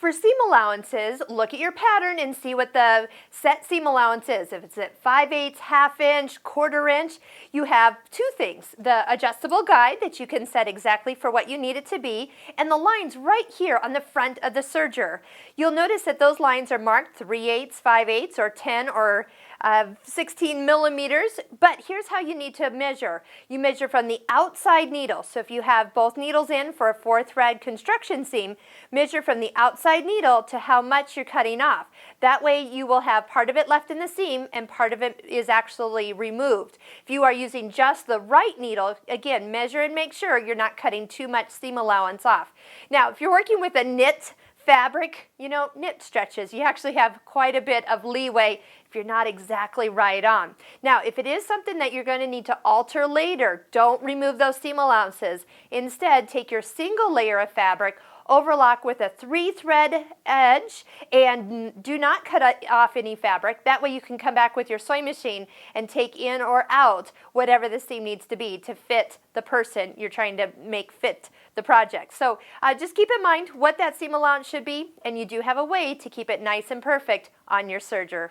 For seam allowances, look at your pattern and see what the set seam allowance is. If it's at 5/8, half inch, quarter inch, you have two things. The adjustable guide that you can set exactly for what you need it to be, and the lines right here on the front of the serger. You'll notice that those lines are marked 3/8, 5/8, or 10 or 16 millimeters, but here's how you need to measure. You measure from the outside needle. So if you have both needles in for a 4-thread construction seam, measure from the outside needle to how much you're cutting off. That way you will have part of it left in the seam and part of it is actually removed. If you are using just the right needle, again, measure and make sure you're not cutting too much seam allowance off. Now, if you're working with a knit fabric, knit stretches, you actually have quite a bit of leeway if you're not exactly right on. Now, if it is something that you're going to need to alter later, don't remove those seam allowances. Instead, take your single layer of fabric, overlock with a 3-thread edge, and do not cut off any fabric. That way you can come back with your sewing machine and take in or out whatever the seam needs to be to fit the person you're trying to make fit the project. So just keep in mind what that seam allowance should be, and you do have a way to keep it nice and perfect on your serger.